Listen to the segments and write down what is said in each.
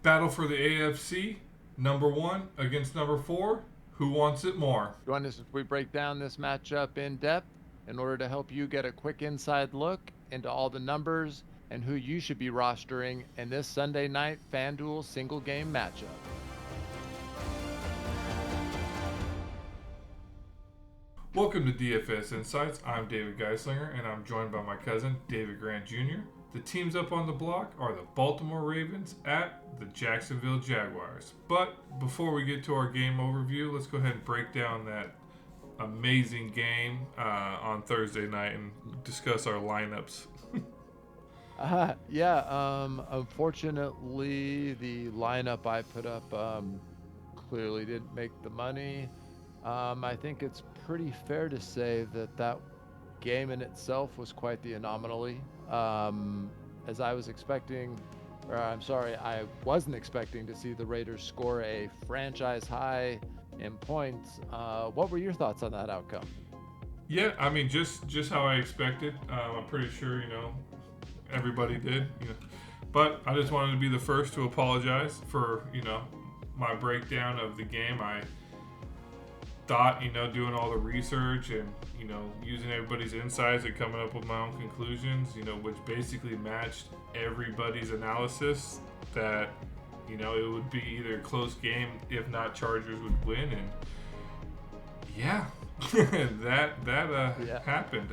Battle for the AFC, number one against number four. Who wants it more? Join us as we break down this matchup in depth in order to help you get a quick inside look into all the numbers and who you should be rostering in this Sunday night Fanduel single game matchup. Welcome to DFS Insights. I'm David Geistlinger, and I'm joined by my cousin, David Grant Jr. The teams up on the block are the Baltimore Ravens at the Jacksonville Jaguars. But before we get to our game overview, let's go ahead and break down that amazing game on Thursday night and discuss our lineups. Unfortunately, the lineup I put up clearly didn't make the money. I think it's pretty fair to say that game in itself was quite the anomaly. As I was expecting, I wasn't expecting to see the Raiders score a franchise high in points. What were your thoughts on that outcome? Yeah, I mean, just how I expected. I'm pretty sure, everybody did. But I just wanted to be the first to apologize for, my breakdown of the game. I thought, doing all the research and, using everybody's insights and coming up with my own conclusions, which basically matched everybody's analysis, that, it would be either a close game, if not Chargers would win. And yeah, that happened.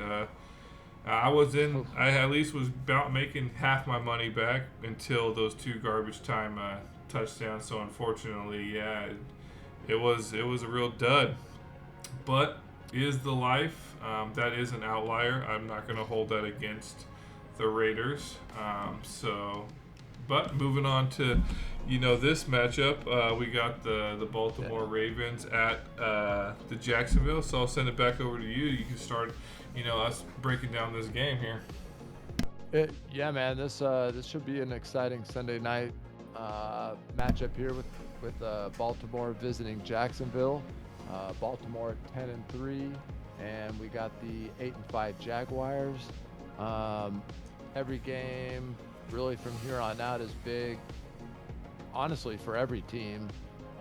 I at least was about making half my money back until those two garbage time touchdowns. So unfortunately, yeah, it was a real dud. But is the life. That is an outlier. I'm not going to hold that against the Raiders. But moving on to, this matchup, we got the Baltimore Ravens at the Jacksonville. So I'll send it back over to you. You can start, us breaking down this game here. Yeah, man, this should be an exciting Sunday night matchup here with Baltimore visiting Jacksonville. Baltimore at 10-3, and we got the 8-5 Jaguars. Every game, really from here on out, is big. Honestly, for every team,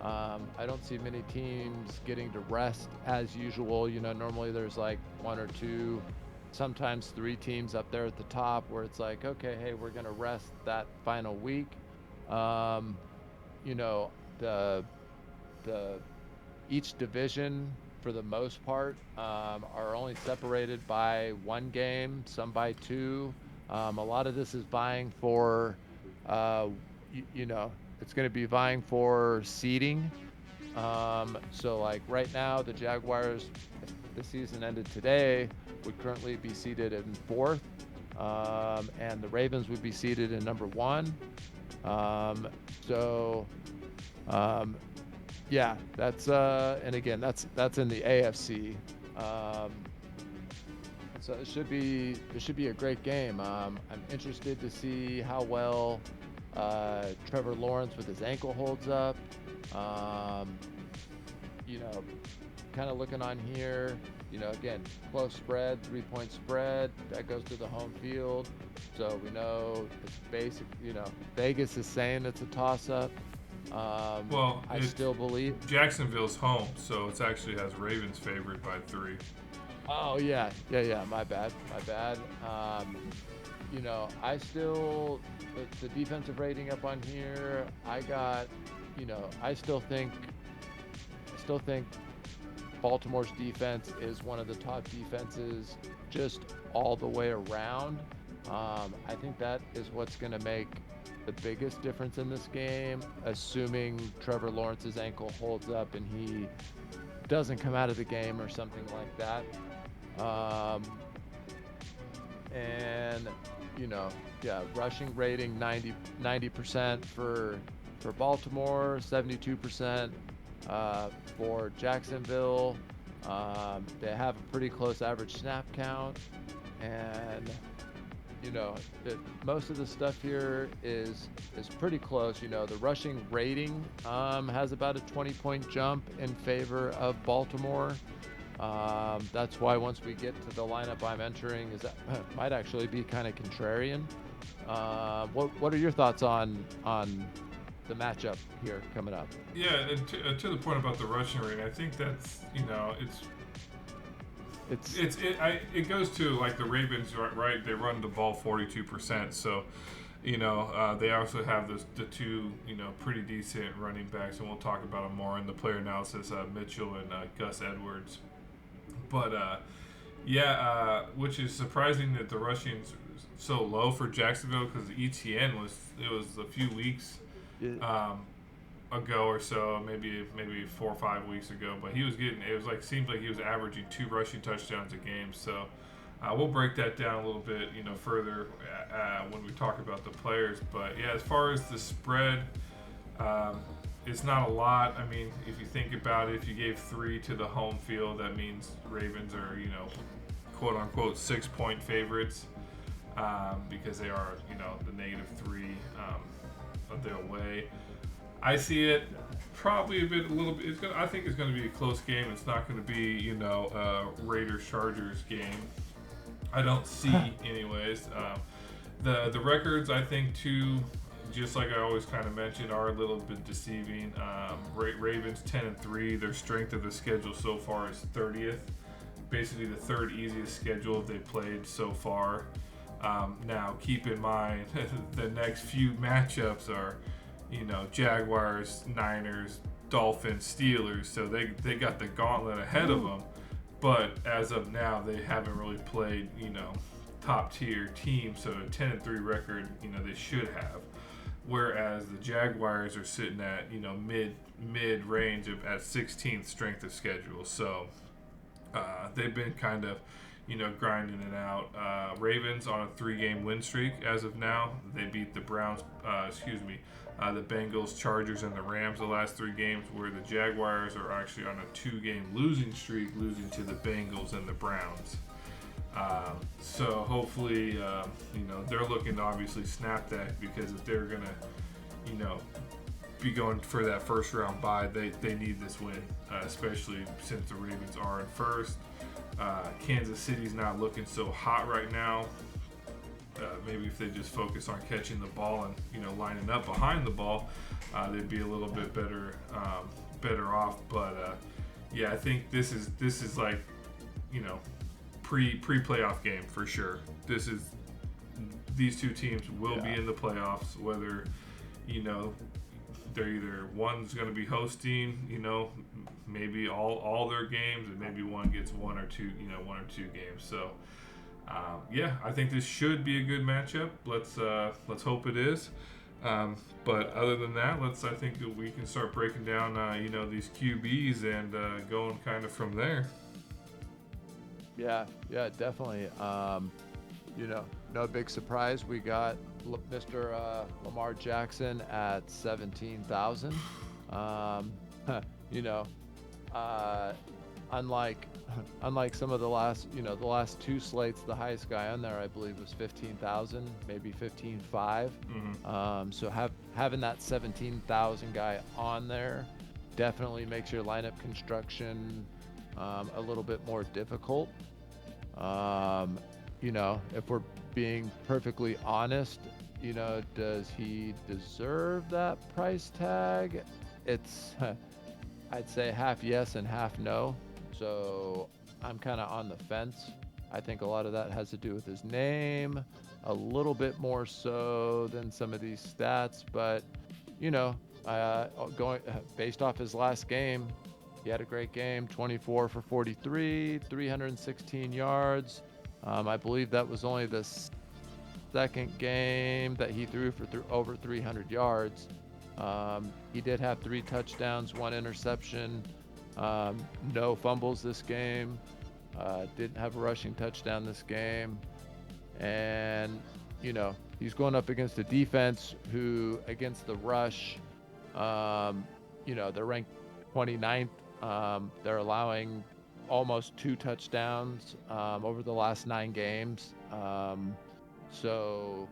I don't see many teams getting to rest as usual. Normally there's like one or two, sometimes three teams up there at the top where it's like, okay, hey, we're gonna rest that final week. Each division, for the most part, are only separated by one game, some by two. A lot of this is vying for, it's going to be vying for seeding. So, like right now, the Jaguars, if the season ended today, would currently be seated in fourth, and the Ravens would be seated in number one. Yeah, that's and again, that's in the AFC. So it should be a great game. I'm interested to see how well Trevor Lawrence with his ankle holds up. Kind of looking on here. Again, close spread, 3-point spread. That goes to the home field. So we know it's basic. Vegas is saying it's a toss-up. I still believe Jacksonville's home, so it actually has Ravens favored by 3. Oh yeah. My bad. I still the defensive rating up on here. I got, I still think Baltimore's defense is one of the top defenses just all the way around. I think that is what's going to make the biggest difference in this game, assuming Trevor Lawrence's ankle holds up and he doesn't come out of the game or something like that. Rushing rating 90% for Baltimore, 72% for Jacksonville. They have a pretty close average snap count, and most of the stuff here is pretty close. The rushing rating has about a 20-point jump in favor of Baltimore. That's why once we get to the lineup I'm entering, that might actually be kind of contrarian. What are your thoughts on the matchup here coming up. Yeah, and to the point about the rushing rate, I think that's It's it goes to like the Ravens, right? They run the ball 42%, so they also have the two pretty decent running backs, and we'll talk about them more in the player analysis. Mitchell and Gus Edwards, but which is surprising that the rushing's so low for Jacksonville because ETN was a few weeks it, um, ago or so, maybe 4 or 5 weeks ago, but he was getting seems like he was averaging 2 rushing touchdowns a game. So we'll break that down a little bit further when we talk about the players. But yeah, as far as the spread, it's not a lot. I mean, if you think about it, if you gave 3 to the home field, that means Ravens are quote unquote 6-point favorites because they are the -3 of their way. I see it probably a little bit. I think it's going to be a close game. It's not going to be a Raiders Chargers game. I don't see anyways. The records, I think too, just like I always kind of mention, are a little bit deceiving. Ravens 10-3. Their strength of the schedule so far is 30th. Basically the third easiest schedule they played so far. Now keep in mind the next few matchups are Jaguars, Niners, Dolphins, Steelers. So they got the gauntlet ahead of them. But as of now, they haven't really played top tier teams. So a 10-3 record they should have. Whereas the Jaguars are sitting at mid range at 16th strength of schedule. So they've been kind of grinding it out. Ravens on a 3-game win streak as of now. They beat the Browns, the Bengals, Chargers, and the Rams the last 3 games, where the Jaguars are actually on a 2-game losing streak, losing to the Bengals and the Browns. So hopefully, they're looking to obviously snap that, because if they're going to, be going for that first round bye, they need this win, especially since the Ravens are in first. Kansas City's not looking so hot right now. Maybe if they just focus on catching the ball and lining up behind the ball, they'd be a little bit better off. But I think this is like pre-playoff game for sure. These two teams will be in the playoffs, whether they're either one's going to be hosting maybe all their games, and maybe one gets one or two games. So I think this should be a good matchup. Let's hope it is. But other than that, I think that we can start breaking down these QBs and going kind of from there. Yeah, definitely. No big surprise. We got Mr. Lamar Jackson at 17,000. Unlike some of the last 2 slates, the highest guy on there, I believe, was 15,000, maybe 15,500. Mm-hmm. So having that 17,000 guy on there definitely makes your lineup construction a little bit more difficult. If we're being perfectly honest, does he deserve that price tag? It's I'd say half yes and half no. So I'm kind of on the fence. I think a lot of that has to do with his name, a little bit more so than some of these stats. But going based off his last game, he had a great game, 24 for 43, 316 yards. I believe that was only the second game that he threw for over 300 yards. He did have 3 touchdowns, 1 interception, no fumbles this game, didn't have a rushing touchdown this game. And, he's going up against a defense who, against the rush, they're ranked 29th. They're allowing almost 2 touchdowns over the last 9 games. To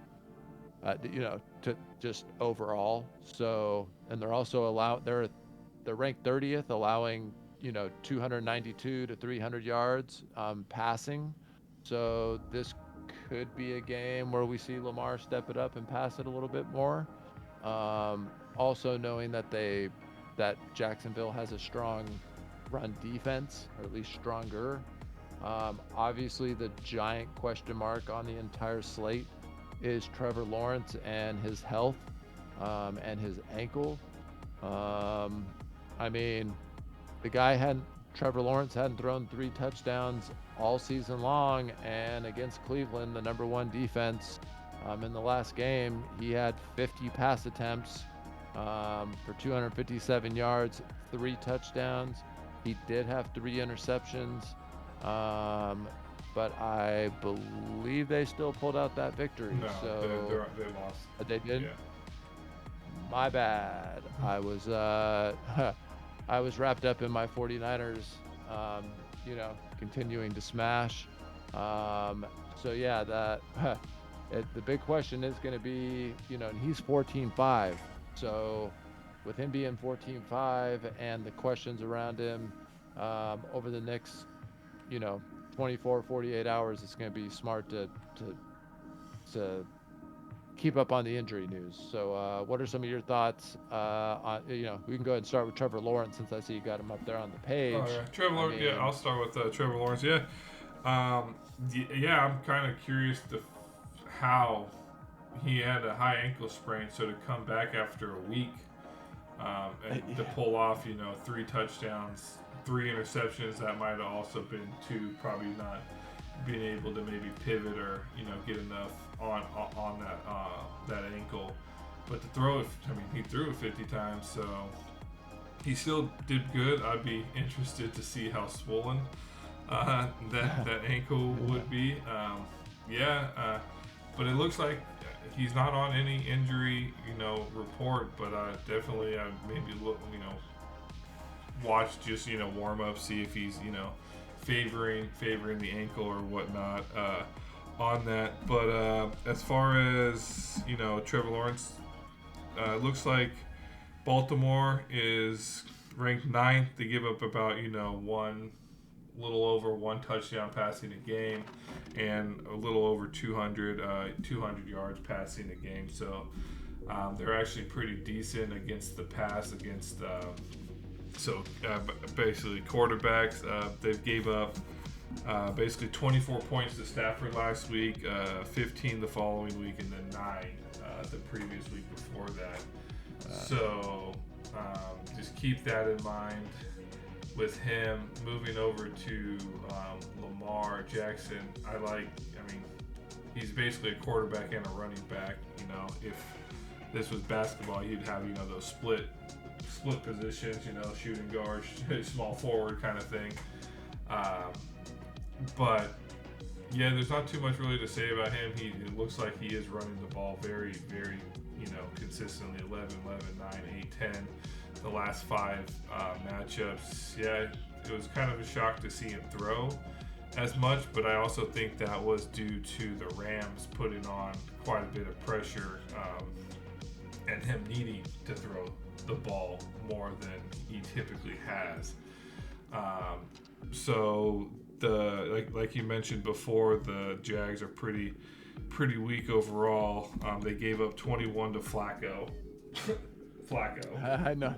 just overall. So, and they're also they're ranked 30th, allowing 292 to 300 yards passing. So this could be a game where we see Lamar step it up and pass it a little bit more. also knowing that Jacksonville has a strong run defense, or at least stronger. Obviously, the giant question mark on the entire slate is Trevor Lawrence and his health, and his ankle. I mean, the guy hadn't Trevor Lawrence hadn't thrown 3 touchdowns all season long, and against Cleveland, the number one defense, in the last game, he had 50 pass attempts, for 257 yards, 3 touchdowns. He did have 3 interceptions, but I believe they still pulled out that victory. No, So they lost. they did. Yeah. My bad. I was I was wrapped up in my 49ers, continuing to smash. So yeah, the big question is going to be, and he's 14-5. So with him being 14-5 and the questions around him, over the next, 24, 48 hours, it's going to be smart to keep up on the injury news. So what are some of your thoughts? We can go ahead and start with Trevor Lawrence, since I see you got him up there on the page. Oh, yeah. Trevor Lawrence. Yeah, I'll start with Trevor Lawrence. Yeah. I'm kind of curious how he had a high ankle sprain, so to come back after a week, and to pull off, 3 touchdowns, 3 interceptions, that might have also been too, probably not being able to maybe pivot or get enough on that ankle. But to throw it, he threw it 50 times, so he still did good. I'd be interested to see how swollen that ankle would be. But it looks like he's not on any injury report. But definitely I'd maybe look watch just warm up, see if he's favoring the ankle or whatnot on that. But as far as Trevor Lawrence, it looks like Baltimore is ranked 9th. They give up about little over 1 touchdown passing a game, and a little over 200 yards passing a game. So they're actually pretty decent against the pass, against basically quarterbacks. They've gave up basically 24 points to Stafford last week, 15 the following week, and then 9 the previous week before that. So just keep that in mind with him. Moving over to Lamar Jackson, he's basically a quarterback and a running back. If this was basketball, you'd have those split positions, shooting guard, small forward kind of thing. But yeah, there's not too much really to say about him. It looks like he is running the ball very, very, consistently. 11, 9, 8, 10. The last 5 matchups. Yeah, it was kind of a shock to see him throw as much, but I also think that was due to the Rams putting on quite a bit of pressure, and him needing to throw the ball more than he typically has. So like you mentioned before, the Jags are pretty weak overall. They gave up 21 to Flacco. I know.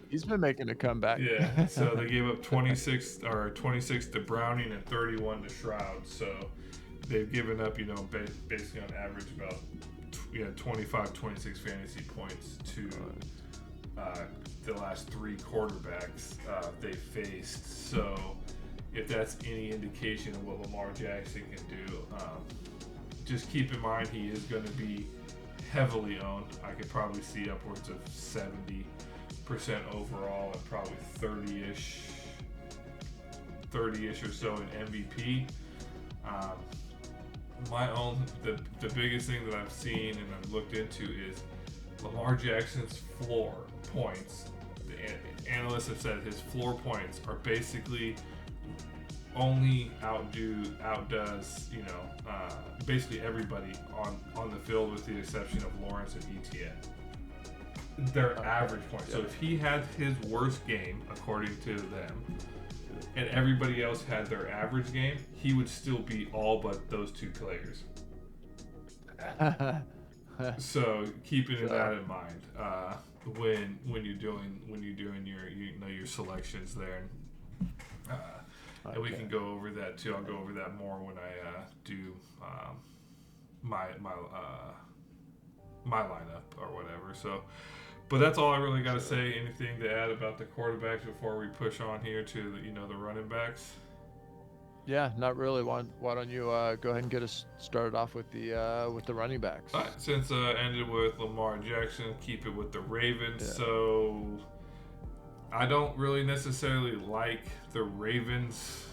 He's been making a comeback. Yeah. So they gave up 26 to Browning and 31 to Stroud. So they've given up, basically on average about 25, 26 fantasy points to the last 3 quarterbacks they faced. So if that's any indication of what Lamar Jackson can do, just keep in mind he is going to be heavily owned. I could probably see upwards of 70% overall and probably 30-ish or so in MVP. The biggest thing that I've seen and I've looked into is Lamar Jackson's floor points. The analysts have said his floor points are basically only outdoes basically everybody on the field, with the exception of Lawrence and Etienne. Their average points. So if he had his worst game, according to them, and everybody else had their average game, he would still beat all but those 2 players. So keeping that in mind when you're doing your selections there, and we can go over that too. I'll go over that more when I do my lineup or whatever. So, but that's all I really got to say. Anything to add about the quarterbacks before we push on here to the running backs? Yeah, not really. Why don't you go ahead and get us started off with the running backs? All right, since ended with Lamar Jackson, keep it with the Ravens. Yeah. So I don't really necessarily like the Ravens.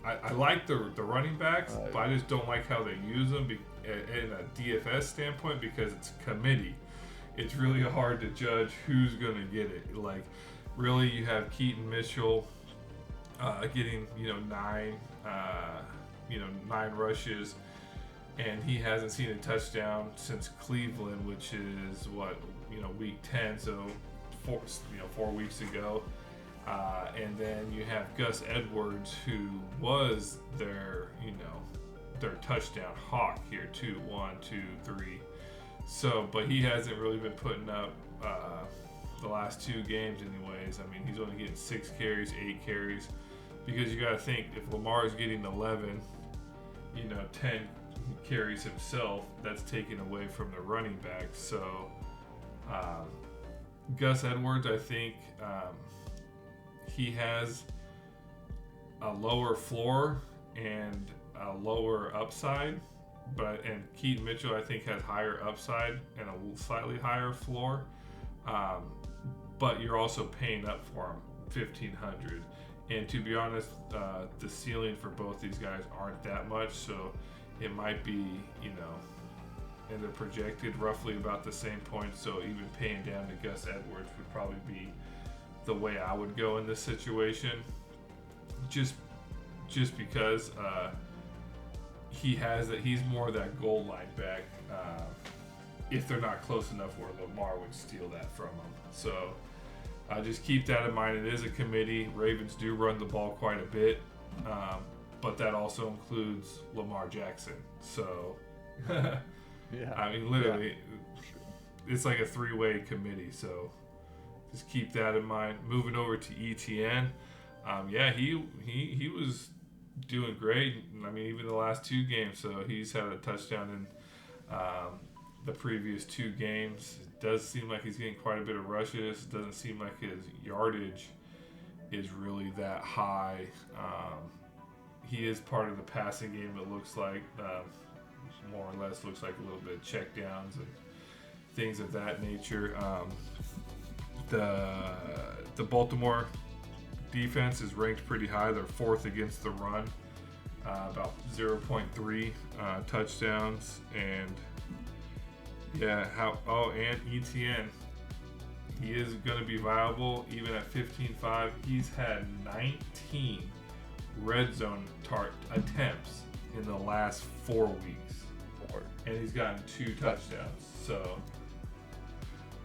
I like the running backs, but I just don't like how they use them in a DFS standpoint because it's committee. It's really hard to judge who's going to get it. Like, really, you have Keaton Mitchell getting 9 rushes, and he hasn't seen a touchdown since Cleveland, which is week 10, so 4 weeks ago. And then you have Gus Edwards, who was their touchdown hawk here too, 1, 2, 3. So, but he hasn't really been putting up the last 2 games anyways. I mean, he's only getting 6 carries, 8 carries, because you got to think if Lamar is getting 11, 10 carries himself, that's taken away from the running back. So, Gus Edwards, I think he has a lower floor and a lower upside, and Keaton Mitchell, I think, has higher upside and a slightly higher floor. But you're also paying up for him $1,500, and to be honest, the ceiling for both these guys aren't that much, so it might be, and they're projected roughly about the same points. So even paying down to Gus Edwards would probably be the way I would go in this situation, just because he's more of that goal line back. If they're not close enough where Lamar would steal that from him. So just keep that in mind. It is a committee. Ravens do run the ball quite a bit, but that also includes Lamar Jackson. So Yeah. I mean, literally, it's like a 3-way committee. So just keep that in mind. Moving over to ETN, he was doing great. I mean, even the last 2 games. So he's had a touchdown in the previous 2 games. It does seem like he's getting quite a bit of rushes. It doesn't seem like his yardage is really that high. He is part of the passing game. It looks like more or less looks like a little bit of checkdowns and things of that nature. The Baltimore defense is ranked pretty high. They're 4th against the run, about 0.3 touchdowns, and and ETN, he is going to be viable even at 15.5. He's had 19 red zone attempts in the last 4 weeks, and he's gotten 2 touchdowns. So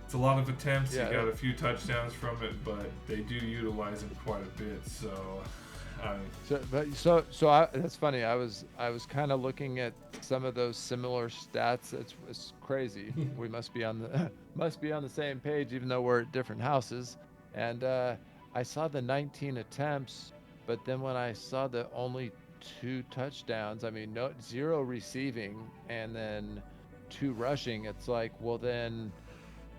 it's a lot of attempts. He got a few touchdowns from it, but they do utilize him quite a bit. So, that's funny. I was kind of looking at some of those similar stats. It's crazy. We must be on the same page, even though we're at different houses. And I saw the 19 attempts, but then when I saw the only 2 touchdowns, I mean, 0 receiving and then 2 rushing, it's like, well, then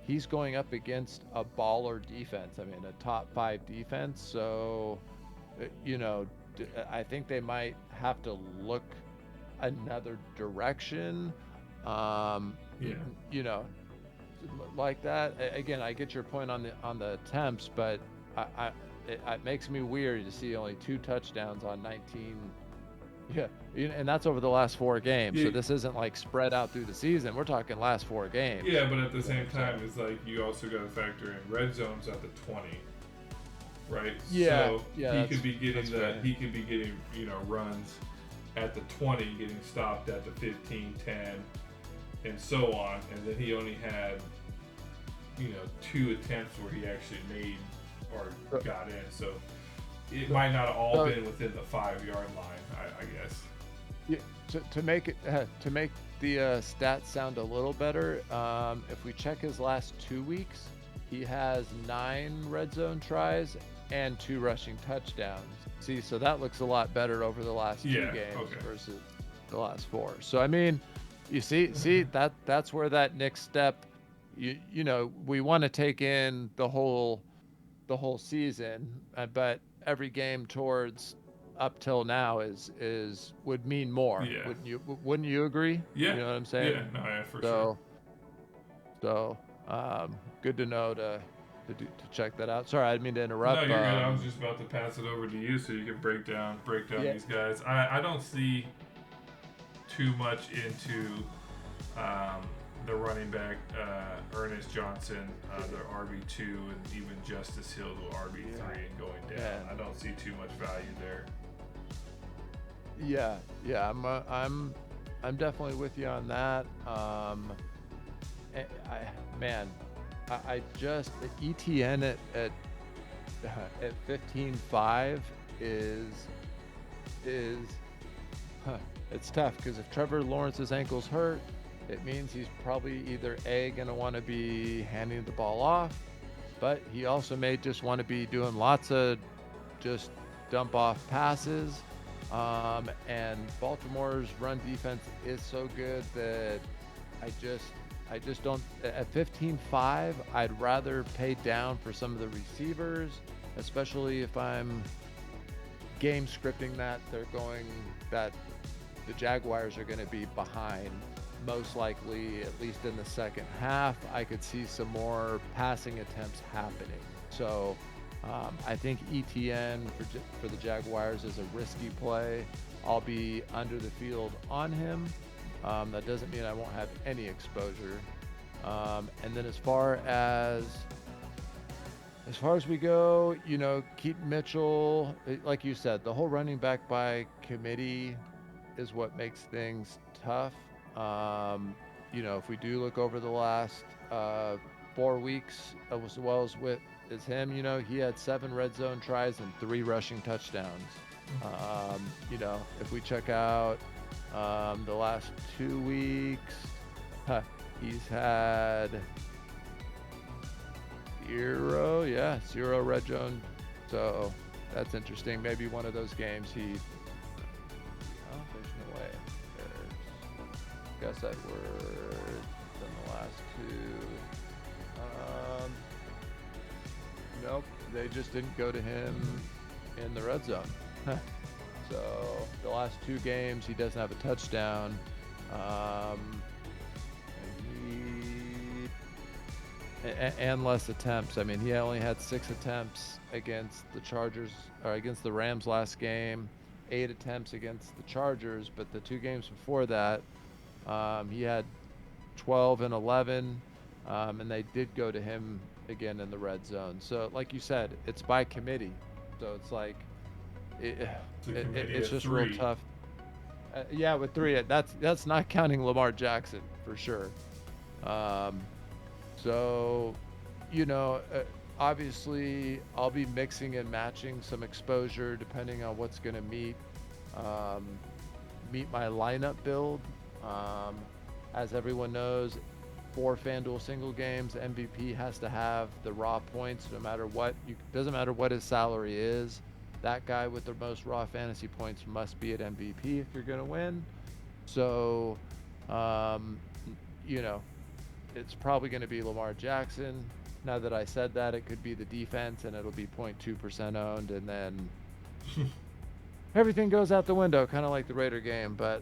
he's going up against a baller defense. I mean, a top 5 defense. So, I think they might have to look another direction. Like that. Again, I get your point on the attempts, but it makes me weird to see only 2 touchdowns on 19. Yeah, and that's over the last 4 games. So this isn't like spread out through the season. We're talking last 4 games. Yeah, but at the same time, it's like you also got to factor in red zones at the 20, right? Yeah, so he could be getting runs at the 20, getting stopped at the 15, 10, and so on. And then he only had 2 attempts where he actually made or got in. So it might not have all been within the 5-yard line, I guess. Yeah, to make it to make the stats sound a little better, if we check his last 2 weeks, he has 9 red zone tries and 2 rushing touchdowns. See, so that looks a lot better over the last 2 Yeah. games Okay. versus the last 4. So I mean, you see that's where that next step, you know, we want to take in the whole season, but every game towards up till now is would mean more. Yeah. Wouldn't you agree? Yeah. You know what I'm Yeah. saying? No. Yeah. For sure. So so good to know to check that out. Sorry, I didn't mean to No, interrupt. you're good. I was just about to pass it over to you so you can break down Yeah, these guys. I don't see too much into um, the running back Ernest Johnson, the RB2, and even Justice Hill, the RB3, and going down. Yeah. I don't see too much value there. yeah. I'm definitely with you on that. Man, I just ETN at 15.5 is it's tough because if Trevor Lawrence's ankle's hurt, it means he's probably either A, going to want to be handing the ball off, but he also may just want to be doing lots of just dump off passes. And Baltimore's run defense is so good that I just don't. At 15.5, I'd rather pay down for some of the receivers, especially if I'm game scripting that the Jaguars are going to be behind, most likely, at least in the second half. I could see some more passing attempts happening. So I think ETN for the Jaguars is a risky play. I'll be under the field on him. That doesn't mean I won't have any exposure. And then as far as we go, you know, Keaton Mitchell, like you said, the whole running back by committee is what makes things tough. You know, if we do look over the last 4 weeks, as well as him, you know, he had 7 red zone tries and 3 rushing touchdowns. You know, if we check out the last 2 weeks, he's had 0 red zone. So that's interesting. Maybe one of those games there's no way. Guess that were in the last 2. Nope, they just didn't go to him in the red zone. So the last 2 games, he doesn't have a touchdown. And less attempts. I mean, he only had 6 attempts against the Chargers, or against the Rams last game, 8 attempts against the Chargers, but the 2 games before that, he had 12 and 11, and they did go to him again in the red zone. So like you said, it's by committee. So it's like, it's just 3. real tough. Yeah, with 3, that's not counting Lamar Jackson for sure. So, you know, obviously I'll be mixing and matching some exposure depending on what's going to meet my lineup build. As everyone knows, for Fanduel single games, MVP has to have the raw points no matter what. Doesn't matter what his salary is. That guy with the most raw fantasy points must be at MVP if you're going to win. So, you know, it's probably going to be Lamar Jackson. Now that I said that, it could be the defense, and it'll be 0.2% owned, and then everything goes out the window, kind of like the Raider game. But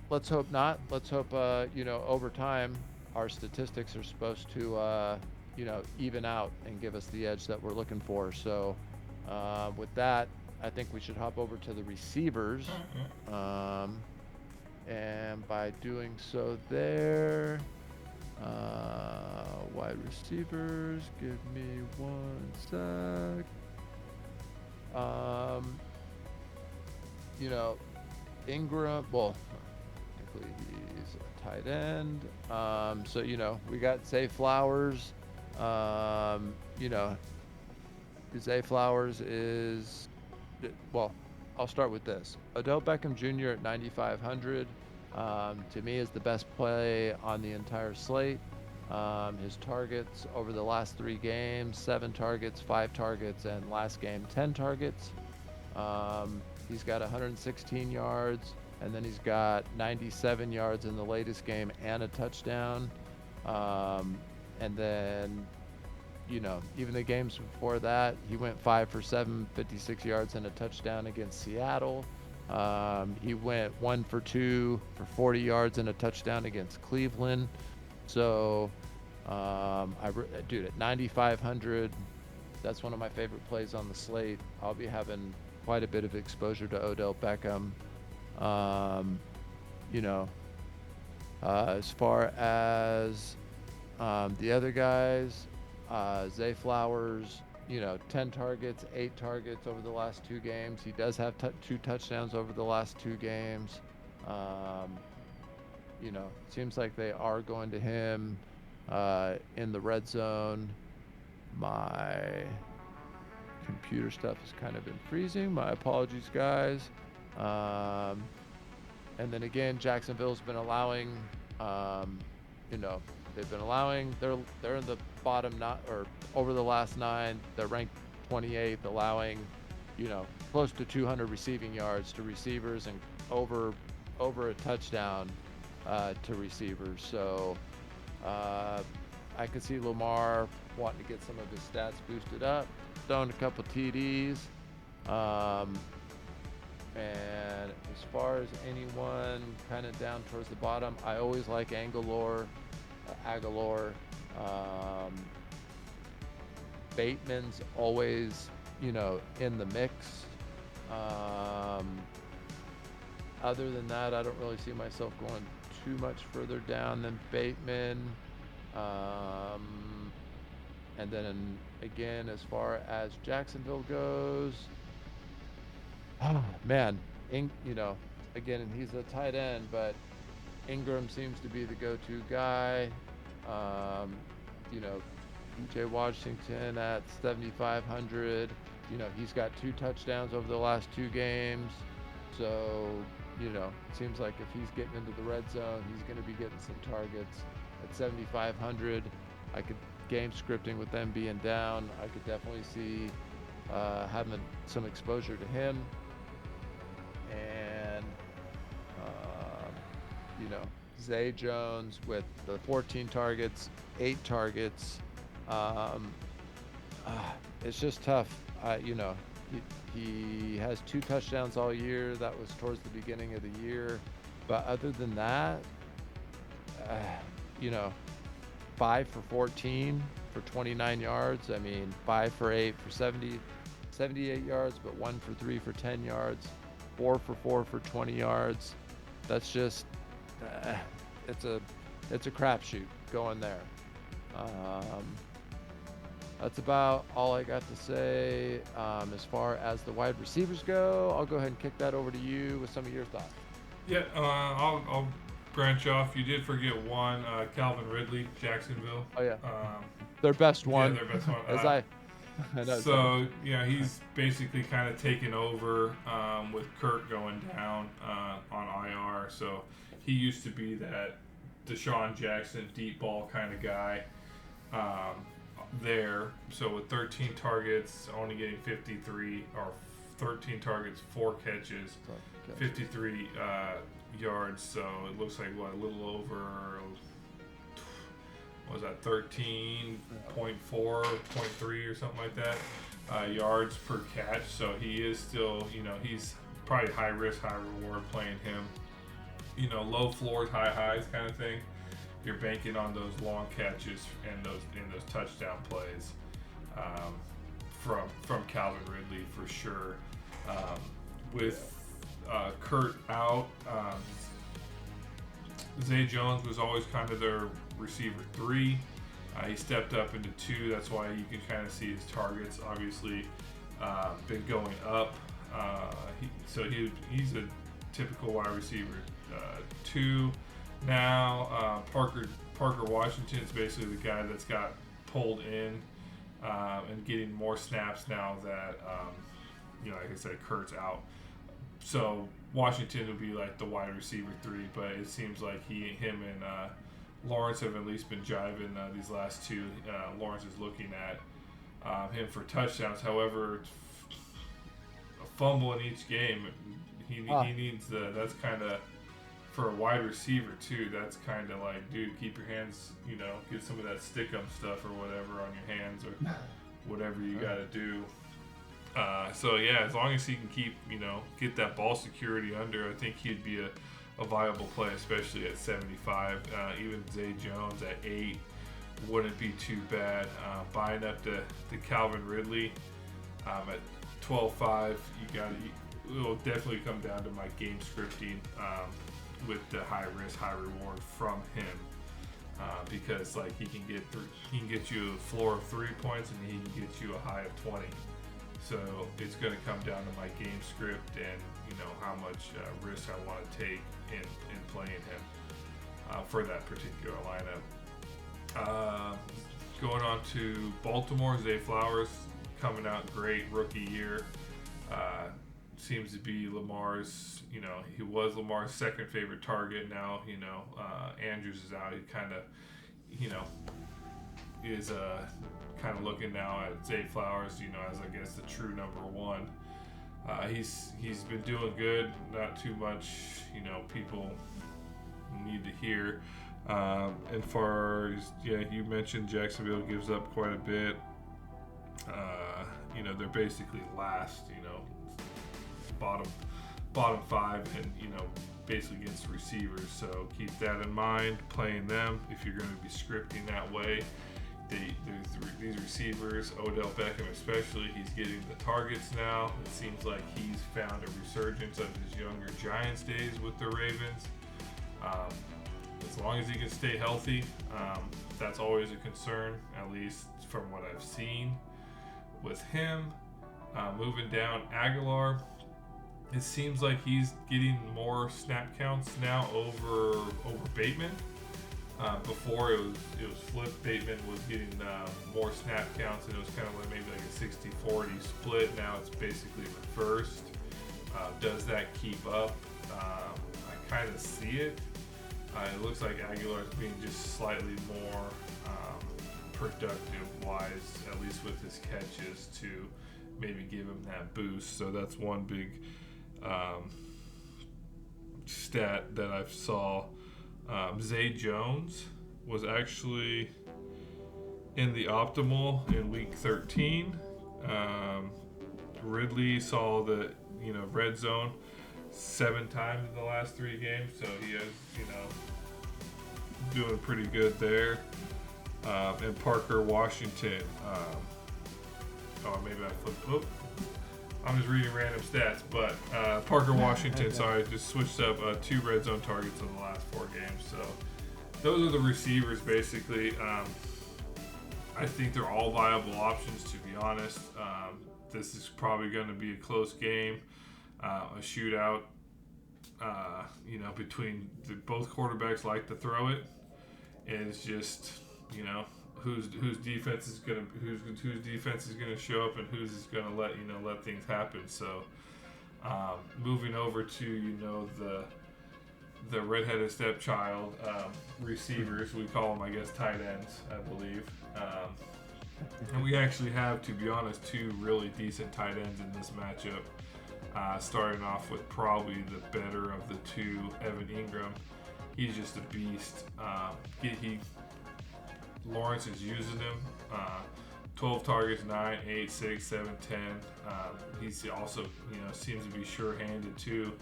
let's hope not. Let's hope, you know, over time, our statistics are supposed to, you know, even out and give us the edge that we're looking for. So with that, I think we should hop over to the receivers. And by doing so there, wide receivers, give me 1 sec. You know, Ingram, well, technically he's a tight end. So, you know, we got Zay Flowers. You know, Zay Flowers is, well, I'll start with this. Odell Beckham Jr. at 9,500, to me is the best play on the entire slate. His targets over the last 3 games, 7 targets, 5 targets, and last game 10 targets. He's got 116 yards, and then he's got 97 yards in the latest game and a touchdown. And then, even the games before that, he went 5 for 7, 56 yards and a touchdown against Seattle. He went 1 for 2 for 40 yards and a touchdown against Cleveland. So, dude, at 9,500, that's one of my favorite plays on the slate. I'll be having quite a bit of exposure to Odell Beckham. As far as the other guys, Zay Flowers, 10 targets, 8 targets over the last 2 games. He does have 2 touchdowns over the last 2 games. Seems like they are going to him in the red zone. My computer stuff has kind of been freezing. My apologies, guys. And then again, Jacksonville's been allowing, they've been allowing, they're in the bottom, not, or over the last 9, they're ranked 28th, allowing, close to 200 receiving yards to receivers and over a touchdown to receivers. So I could see Lamar wanting to get some of his stats boosted up, throwing a couple TDs. And as far as anyone kind of down towards the bottom, I always like Aguilar. Bateman's always, in the mix. Other than that, I don't really see myself going too much further down than Bateman. And then again, as far as Jacksonville goes, man, again, he's a tight end, but Ingram seems to be the go-to guy. DJ Washington at 7,500. He's got 2 touchdowns over the last 2 games. So, it seems like if he's getting into the red zone, he's going to be getting some targets. At 7,500, I could game scripting with them being down. I could definitely see having some exposure to him. And, Zay Jones with the 14 targets, 8 targets. It's just tough. He has 2 touchdowns all year. That was towards the beginning of the year. But other than that, 5 for 14 for 29 yards. 5 for 8 for 78 yards, but 1 for 3 for 10 yards. 4 for 4 for 20 yards. That's just, it's a crapshoot going there. That's about all I got to say. As far as the wide receivers go, I'll go ahead and kick that over to you with some of your thoughts. Yeah, I'll branch off. You did forget one, Calvin Ridley, Jacksonville. Oh yeah, their best one. Yeah, their best one. I know. So he's basically kind of taken over with Kurt going down on IR. So he used to be that Deshaun Jackson deep ball kind of guy there. So with 13 targets, only getting 53, or 13 targets, 4 catches, 53 yards. So it looks like a little over. Was that 13.4, 0.3 or something like that yards per catch? So he is still, he's probably high risk, high reward playing him. Low floors, high highs kind of thing. You're banking on those long catches and those touchdown plays from Calvin Ridley for sure. With Kurt out, Zay Jones was always kind of their receiver 3. He stepped up into 2. That's why you can kind of see his targets obviously been going up. He's a typical wide receiver 2. Now Parker Washington is basically the guy that's got pulled in and getting more snaps now that like I said, Kurt's out. So Washington would be like the wide receiver 3, but it seems like him and Lawrence have at least been jiving these last two. Lawrence is looking at him for touchdowns. However, a fumble in each game, he needs that's kind of, for a wide receiver too, that's kind of like, dude, keep your hands, get some of that stick-em stuff or whatever on your hands or whatever you got to do. So yeah, as long as he can keep, get that ball security under, I think he'd be a viable play, especially at 75. Even Zay Jones at 8 wouldn't be too bad. Buying up to Calvin Ridley at 12.5, it'll definitely come down to my game scripting with the high risk, high reward from him. Because like he can get you a floor of 3 points and he can get you a high of 20. So it's going to come down to my game script and how much risk I want to take in playing him for that particular lineup. Going on to Baltimore, Zay Flowers coming out great, rookie year. Seems to be Lamar's, he was Lamar's second favorite target. Now, Andrews is out. He kind of, is kind of looking now at Zay Flowers, as I guess the true number 1. He's been doing good. Not too much, people need to hear. And far as you mentioned, Jacksonville gives up quite a bit. They're basically last, bottom 5, and basically against receivers. So keep that in mind. Playing them if you're going to be scripting that way. These receivers, Odell Beckham especially, he's getting the targets now. It seems like he's found a resurgence of his younger Giants days with the Ravens. As long as he can stay healthy, that's always a concern, at least from what I've seen with him. Moving down, Aguilar, it seems like he's getting more snap counts now over Bateman. Before it was flipped. Bateman was getting more snap counts, and it was kind of like maybe like a 60-40 split. Now it's basically reversed. Does that keep up? I kind of see it. It looks like Aguilar is being just slightly more productive-wise, at least with his catches, to maybe give him that boost. So that's one big stat that I saw. Zay Jones was actually in the optimal in week 13. Ridley saw the red zone 7 times in the last 3 games, so he is doing pretty good there. And Parker Washington. Maybe I flipped. I'm just reading random stats, but Parker Washington, sorry, just switched up 2 red zone targets in the last 4 games. So those are the receivers, basically. I think they're all viable options, to be honest. This is probably going to be a close game, a shootout. Between both quarterbacks like to throw it, and it's just whose defense is gonna show up and who's is gonna let things happen. So moving over to the redheaded stepchild receivers, we call them, I guess, tight ends, I believe. And we actually have, to be honest, 2 really decent tight ends in this matchup. Starting off with probably the better of the 2, Evan Ingram. He's just a beast. Lawrence is using him. 12 targets, 9, 8, 6, 7, 10. He's also, seems to be sure-handed too.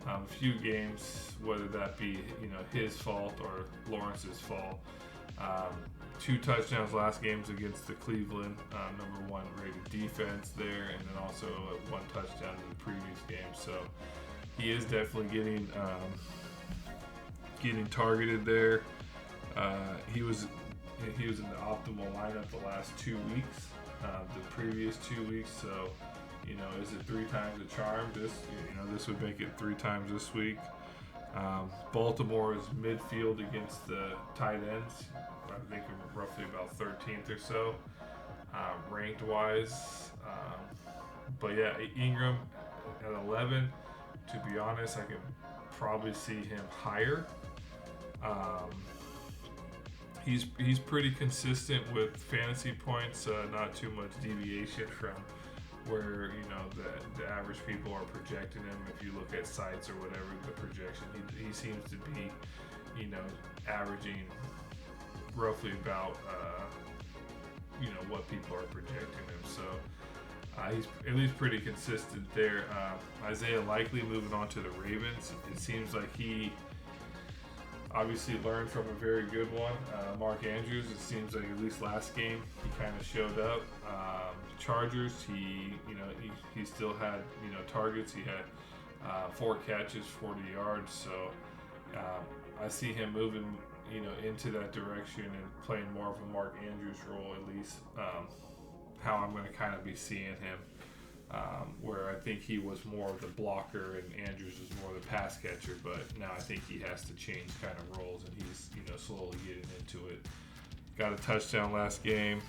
A few games, whether that be, his fault or Lawrence's fault. 2 touchdowns last games against the Cleveland number 1 rated defense there, and then also 1 touchdown in the previous game. So he is definitely getting targeted there. He was in the optimal lineup the last 2 weeks, the previous 2 weeks. So, is it 3 times a charm? This would make it 3 times this week. Baltimore is midfield against the tight ends. I think roughly about 13th or so, ranked wise. But yeah, Ingram at 11. to be honest, I can probably see him higher. Um, he's pretty consistent with fantasy points, not too much deviation from where the average people are projecting him. If you look at sites or whatever, the projection, he seems to be averaging roughly about what people are projecting him. So he's at least pretty consistent there. Isaiah Likely moving on to the Ravens. It seems like he obviously learned from a very good one. Mark Andrews, it seems like at least last game he kind of showed up. Chargers, he still had targets. He had 4 catches, 40 yards. So I see him moving into that direction and playing more of a Mark Andrews role, at least how I'm going to kind of be seeing him. Where I think he was more of the blocker and Andrews was more the pass catcher, but now I think he has to change kind of roles, and he's slowly getting into it. Got a touchdown last game.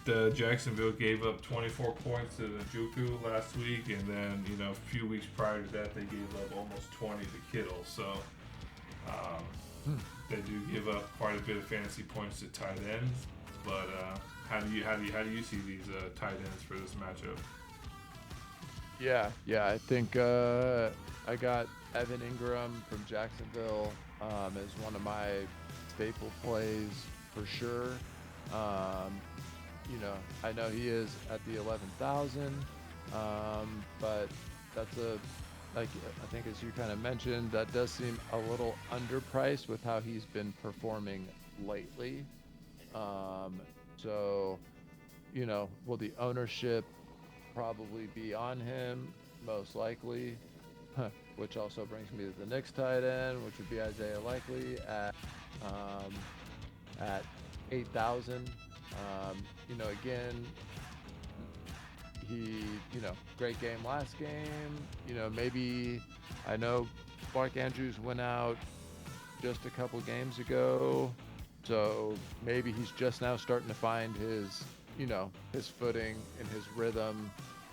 The Jacksonville gave up 24 points to the Njoku last week, and then a few weeks prior to that they gave up almost 20 to Kittle. So they do give up quite a bit of fantasy points to tight ends. But how do you see these tight ends for this matchup? Yeah. I think I got Evan Ingram from Jacksonville as one of my staple plays for sure. I know he is at the 11,000, but that's I think as you kind of mentioned, that does seem a little underpriced with how he's been performing lately. So, will the ownership probably be on him? Most likely, which also brings me to the next tight end, which would be Isaiah Likely at 8,000. Again, he, great game last game. Maybe I know Mark Andrews went out just a couple games ago. So maybe he's just now starting to find his, his footing and his rhythm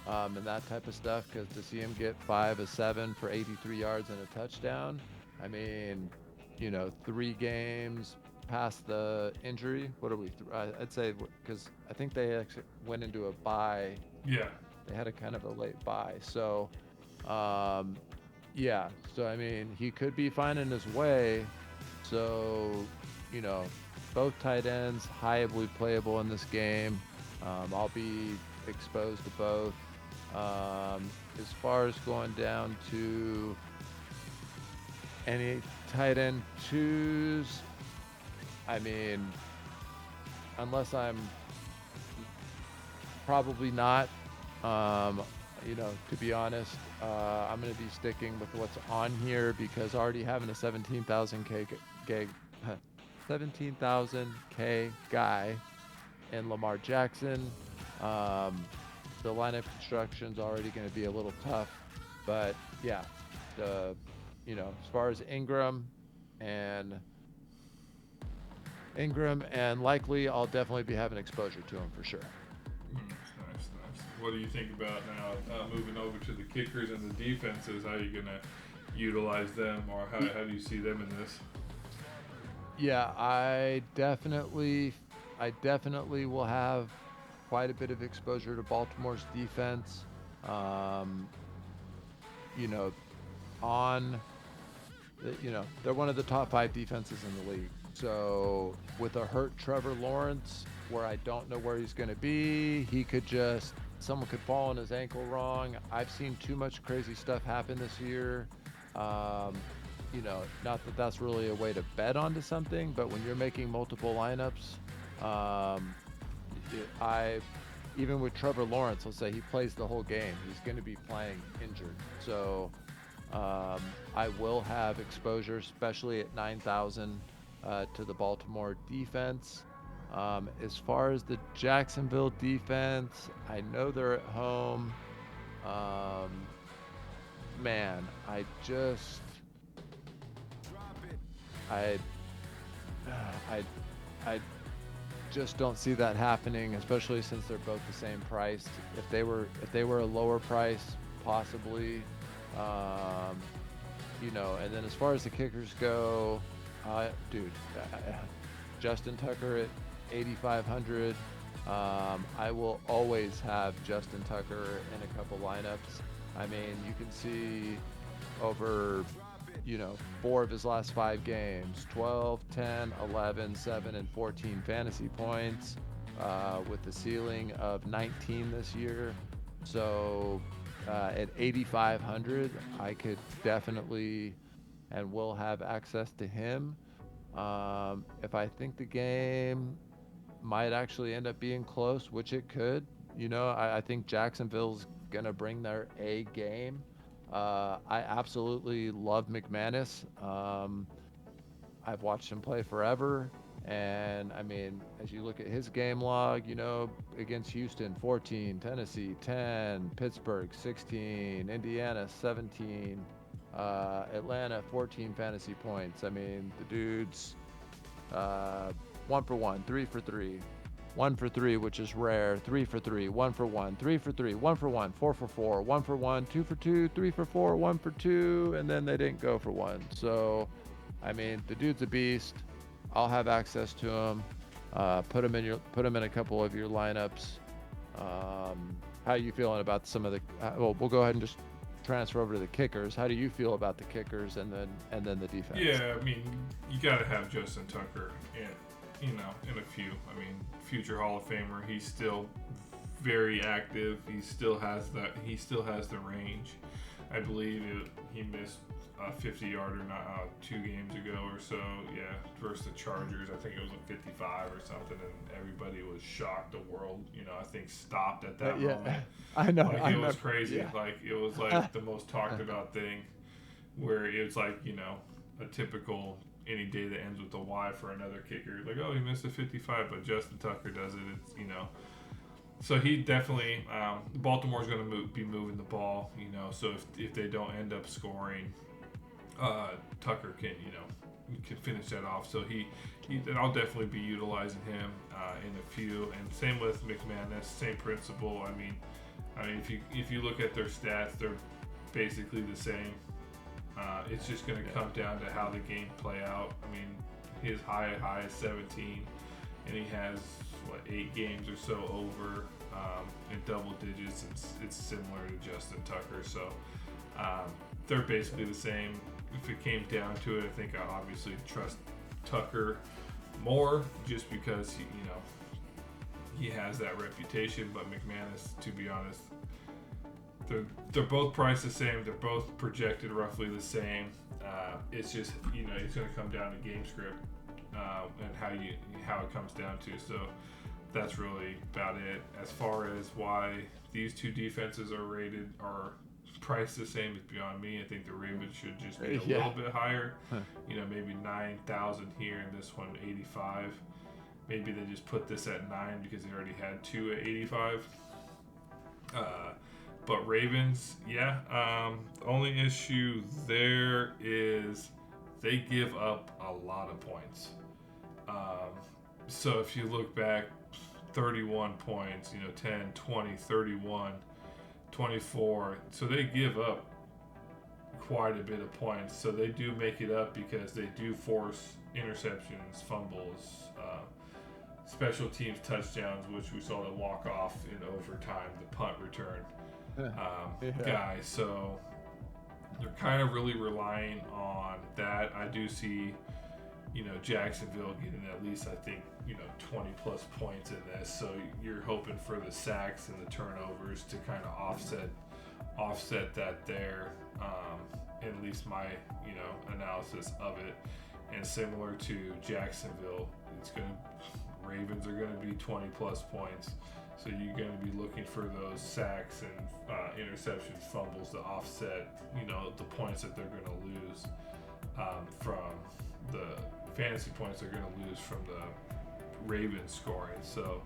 and that type of stuff. Because to see him get 5 of 7 for 83 yards and a touchdown, I mean, 3 games past the injury. What are we? I'd say because I think they actually went into a bye. Yeah. They had a kind of a late bye. So, yeah. So I mean, he could be finding his way. So, both tight ends highly playable in this game. I'll be exposed to both. As far as going down to any tight end twos, I mean, unless I'm probably not, to be honest, I'm going to be sticking with what's on here because already having a 17,000K guy and Lamar Jackson, the lineup construction is already going to be a little tough. But yeah, as far as Ingram and Likely, I'll definitely be having exposure to him for sure. Nice. What do you think about now moving over to the kickers and the defenses? How are you going to utilize them, or how do you see them in this? Yeah, I definitely will have quite a bit of exposure to Baltimore's defense. They're one of the top 5 defenses in the league. So with a hurt Trevor Lawrence, where I don't know where he's going to be, someone could fall on his ankle wrong. I've seen too much crazy stuff happen this year. Not that that's really a way to bet onto something, but when you're making multiple lineups, even with Trevor Lawrence, let's say he plays the whole game, he's going to be playing injured. So I will have exposure, especially at 9,000, to the Baltimore defense. As far as the Jacksonville defense, I know they're at home. Man, I just don't see that happening, especially since they're both the same price. If they were a lower price, possibly. Um, and then as far as the kickers go, dude, Justin Tucker at 8,500. I will always have Justin Tucker in a couple lineups. I mean, you can see over, 4 of his last 5 games, 12, 10, 11, 7, and 14 fantasy points, with the ceiling of 19 this year. So at 8,500, I could definitely and will have access to him. If I think the game might actually end up being close, which it could, I think Jacksonville's going to bring their A game. I absolutely love McManus. I've watched him play forever. And I mean, as you look at his game log, against Houston, 14, Tennessee, 10, Pittsburgh, 16, Indiana, 17, Atlanta, 14 fantasy points. I mean, the dude's 1 for 1, 3 for 3, 1 for 3, which is rare, 3 for 3, 1 for 1, 3 for 3, 1 for 1, 4 for 4, 1 for 1, 2 for 2, 3 for 4, 1 for 2, and then they didn't go for 1. So, I mean, the dude's a beast. I'll have access to him. Put him in a couple of your lineups. How are you feeling about some of the? Well, we'll go ahead and just transfer over to the kickers. How do you feel about the kickers and then the defense? Yeah, I mean, you got to have Justin Tucker in a few. I mean, future Hall of Famer. He's still very active. He still has the range. I believe he missed a 50-yarder 2 games ago or so. Yeah, versus the Chargers. I think it was a 55 or something, and everybody was shocked. The world, I think stopped at that moment. I know. It was crazy. Yeah. Like it was like the most talked about thing, where it was like a typical any day that ends with a Y for another kicker. Like, oh, he missed a 55, but Justin Tucker does it. It's So he definitely, Baltimore's going to be moving the ball, so if they don't end up scoring, Tucker can finish that off. So I'll definitely be utilizing him in a few. And same with McManus, same principle. I mean, if you look at their stats, they're basically the same. It's just going to come down to how the game play out. I mean, his high is 17, and he has 8 games or so over in double digits. It's similar to Justin Tucker, so they're basically the same. If it came down to it, I think I obviously trust Tucker more, just because he has that reputation. But McManus, to be honest, they're both priced the same. They're both projected roughly the same. It's just it's going to come down to game script and how it comes down to. So that's really about it. As far as why these two defenses are priced the same is beyond me. I think the Ravens should just be a little bit higher. Maybe 9,000 here, and this one 85. Maybe they just put this at 9 because they already had 2 at 85. But Ravens, only issue there is they give up a lot of points. So if you look back, 31 points, 10, 20, 31, 24. So they give up quite a bit of points. So they do make it up because they do force interceptions, fumbles, special teams touchdowns, which we saw the walk-off in overtime, the punt return guy. So they're kind of really relying on that. I do see, Jacksonville getting at least, I think, 20 plus points in this. So you're hoping for the sacks and the turnovers to kind of offset that there. At least my, analysis of it. And similar to Jacksonville, Ravens are going to be 20 plus points. So you're going to be looking for those sacks and interceptions, fumbles to offset, the points that they're going to lose from the fantasy points they're going to lose from the Ravens scoring. So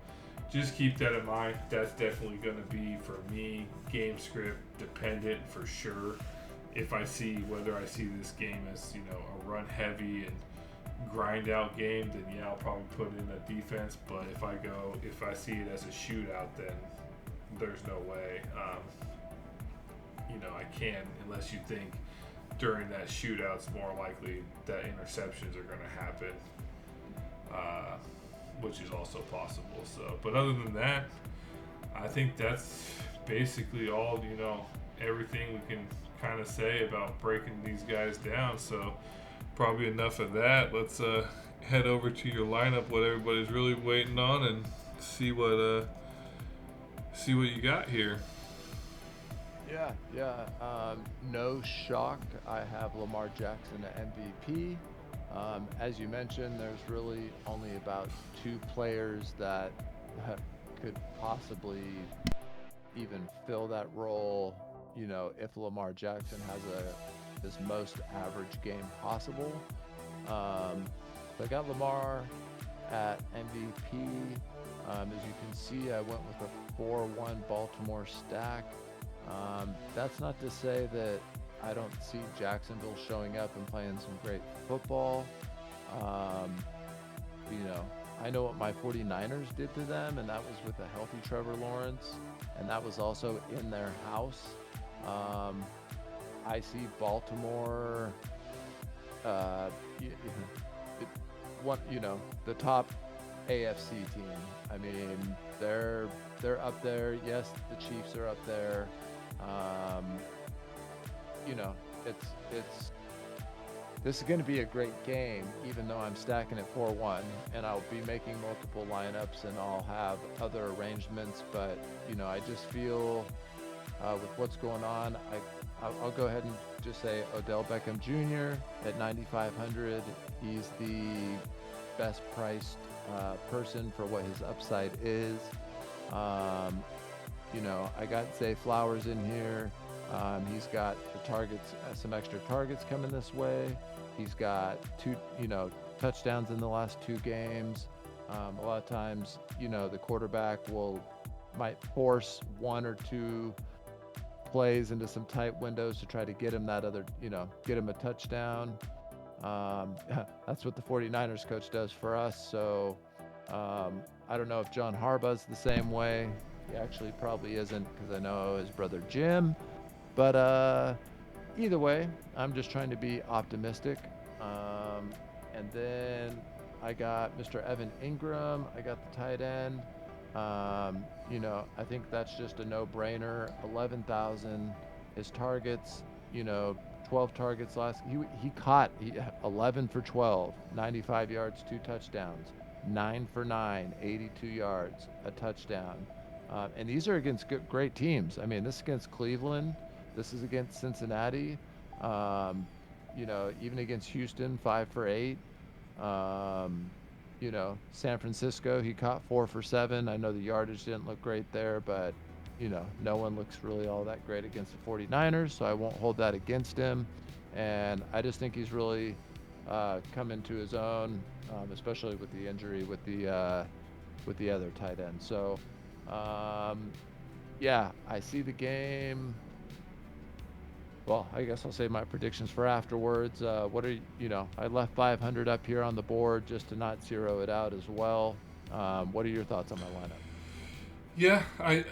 just keep that in mind. That's definitely going to be, for me, game script dependent for sure. If I see whether I see this game as, a run heavy and, grind out game, then yeah, I'll probably put in a defense. But if I see it as a shootout, then there's no way. I can, unless you think during that shootout it's more likely that interceptions are going to happen, which is also possible. So, but other than that, I think that's basically all, everything we can kind of say about breaking these guys down. So probably enough of that. Let's head over to your lineup, what everybody's really waiting on, and see what you got here. Yeah. No shock. I have Lamar Jackson at MVP. As you mentioned, there's really only about 2 players that could possibly even fill that role, if Lamar Jackson has his most average game possible. So I got Lamar at MVP. As you can see, I went with a 4-1 Baltimore stack. That's not to say that I don't see Jacksonville showing up and playing some great football. I know what my 49ers did to them, and that was with a healthy Trevor Lawrence, and that was also in their house. I see Baltimore, the top AFC team. I mean, they're up there. Yes, the Chiefs are up there. This is going to be a great game, even though I'm stacking at 4-1, and I'll be making multiple lineups, and I'll have other arrangements. But I just feel with what's going on, I'll go ahead and just say Odell Beckham Jr. at 9,500. He's the best priced person for what his upside is. I got Zay Flowers in here. He's got the targets, some extra targets coming this way. He's got 2, touchdowns in the last 2 games. A lot of times, the quarterback might force 1 or 2 plays into some tight windows to try to get him that other, get him a touchdown. That's what the 49ers coach does for us. So I don't know if John Harbaugh's the same way. He actually probably isn't, because I know his brother Jim. But either way, I'm just trying to be optimistic. And then I got Mr. Evan Ingram. I got the tight end. I think that's just a no-brainer. 11,000. His targets, 12 targets last. He caught 11 for 12, 95 yards, 2 touchdowns. 9 for 9, 82 yards, a touchdown. And these are against great teams. I mean, this is against Cleveland. This is against Cincinnati. Even against Houston, 5 for 8. San Francisco, he caught 4 for 7. I know the yardage didn't look great there, but, no one looks really all that great against the 49ers, so I won't hold that against him. And I just think he's really come into his own, especially with the injury with the other tight end. So, I see the game. Well, I guess I'll save my predictions for afterwards. I left 500 up here on the board just to not zero it out as well. What are your thoughts on my lineup? Yeah, I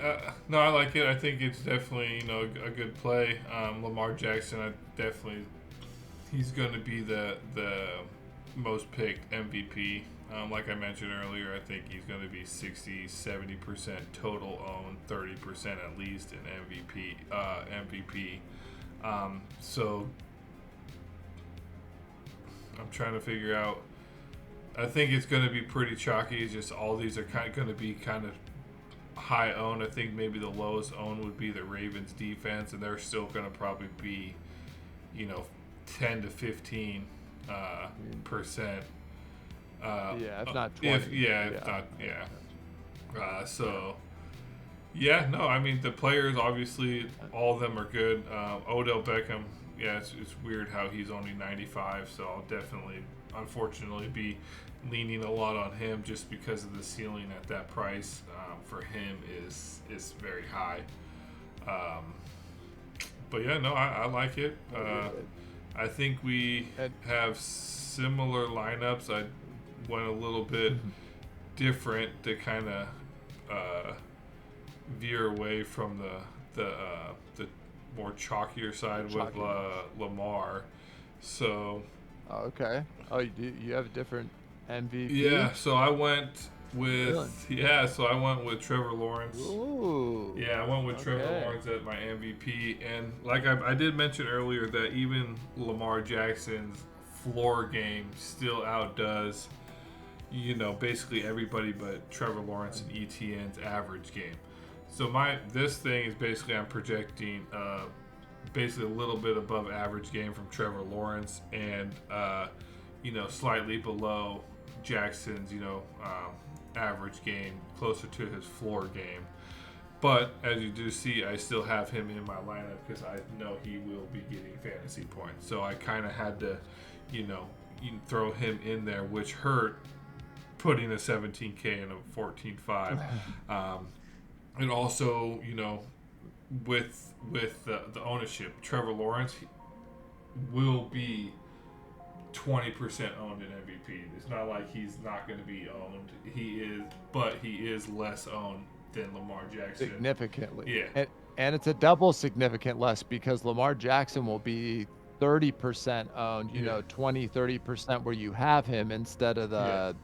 like it. I think it's definitely a good play. Lamar Jackson, he's going to be the most picked MVP. Like I mentioned earlier, I think he's going to be 60-70% total owned, 30% at least in MVP. So I'm trying to figure out. I think it's going to be pretty chalky. It's just all these are going to be kind of high owned. I think maybe the lowest owned would be the Ravens defense, and they're still going to probably be, 10 to 15 percent. If not 20. I mean, the players, obviously, all of them are good. Odell Beckham, it's weird how he's only 95, so I'll definitely, unfortunately, be leaning a lot on him just because of the ceiling at that price for him is very high. I like it. I think we have similar lineups. I went a little bit different to kind of veer away from the more chalkier side with Lamar. So. Okay. Oh, you have a different MVP? Yeah. So I went with really? So I went with Trevor Lawrence. Ooh. Yeah, I went with Trevor Lawrence as my MVP, and like I did mention earlier that even Lamar Jackson's floor game still outdoes, basically everybody but Trevor Lawrence and ETN's average game. So this thing is basically I'm projecting basically a little bit above average game from Trevor Lawrence and slightly below Jackson's average game, closer to his floor game. But as you do see, I still have him in my lineup because I know he will be getting fantasy points. So I kind of had to, throw him in there, which hurt putting a 17K and a 14.5. And also, with the ownership, Trevor Lawrence will be 20% owned in MVP. It's not like he's not going to be owned. He is, but he is less owned than Lamar Jackson. Significantly. Yeah. And it's a double significant less because Lamar Jackson will be 30% owned, 20, 30% where you have him instead of the,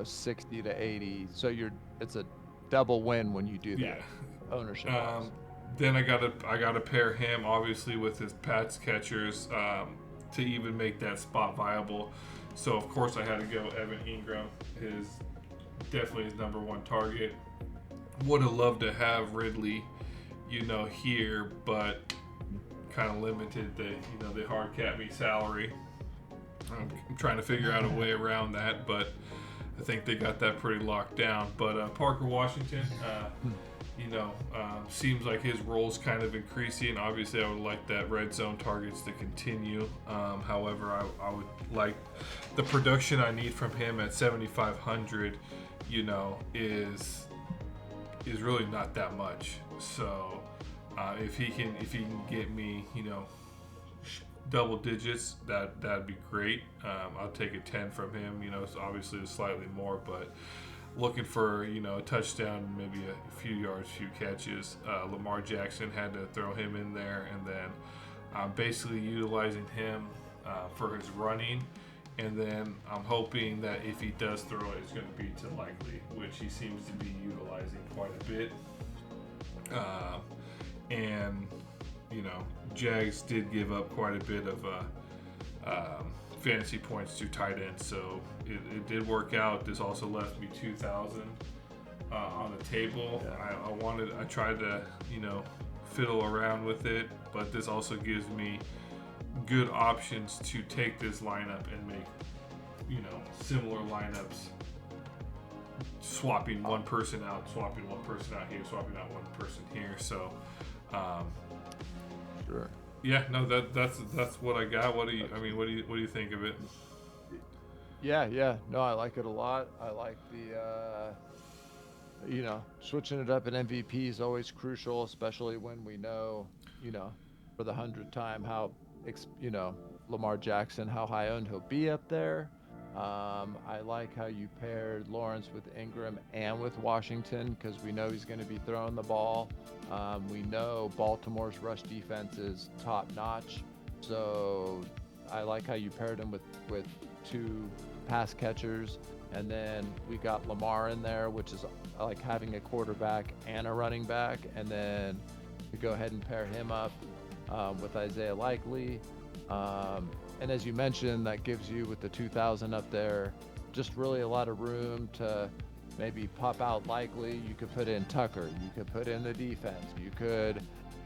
60 to 80. So it's a double win when you do that. Ownership. Then I gotta pair him obviously with his pass catchers to even make that spot viable. So of course I had to go Evan Ingram, definitely his number one target. Would have loved to have Ridley, here, but kind of limited the hard cap me salary. I'm trying to figure out a way around that, but I think they got that pretty locked down. But Parker Washington, seems like his role's kind of increasing. Obviously, I would like that red zone targets to continue. However, I would like the production I need from him at 7,500. Is really not that much. So if he can get me, double digits, that'd be great. I'll take a 10 from him. It's obviously slightly more, but looking for a touchdown, maybe a few yards, few catches. Lamar Jackson, had to throw him in there, and then I'm basically utilizing him for his running. And then I'm hoping that if he does throw it, it's going to be to Likely, which he seems to be utilizing quite a bit. And Jags did give up quite a bit of fantasy points to tight ends, so it did work out. This also left me 2,000 on the table. Yeah. I tried to fiddle around with it, but this also gives me good options to take this lineup and make similar lineups, swapping one person out, swapping one person out here, swapping out one person here. So sure. Yeah, no, that's what I got. What do you think of it? Yeah. No, I like it a lot. I like the switching it up in MVP is always crucial, especially when we know, for the 100th time how Lamar Jackson, how high owned he'll be up there. I like how you paired Lawrence with Ingram and with Washington because we know he's going to be throwing the ball. We know Baltimore's rush defense is top notch. So I like how you paired him with two pass catchers. And then we got Lamar in there, which is like having a quarterback and a running back. And then we go ahead and pair him up with Isaiah Likely. And as you mentioned, that gives you, with the 2,000 up there, just really a lot of room to maybe pop out Likely. You could put in Tucker. You could put in the defense. You could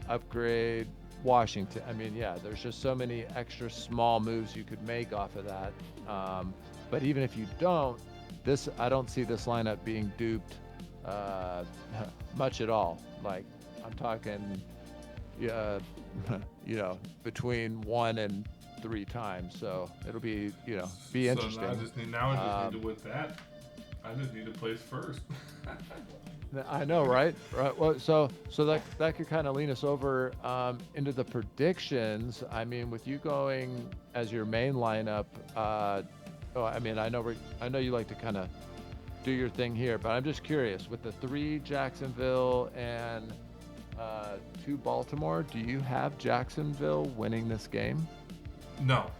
upgrade Washington. I mean, yeah, there's just so many extra small moves you could make off of that. But even if you don't, I don't see this lineup being duped much at all. Like, I'm talking, between 1 and 3 times. So it'll be, be interesting. So now I just need to with that. I just need to place first. I know, right? Right. Well, so that could kind of lean us over into the predictions. I mean, with you going as your main lineup, I mean, I know you like to kind of do your thing here, but I'm just curious with the 3 Jacksonville and 2 Baltimore. Do you have Jacksonville winning this game? No.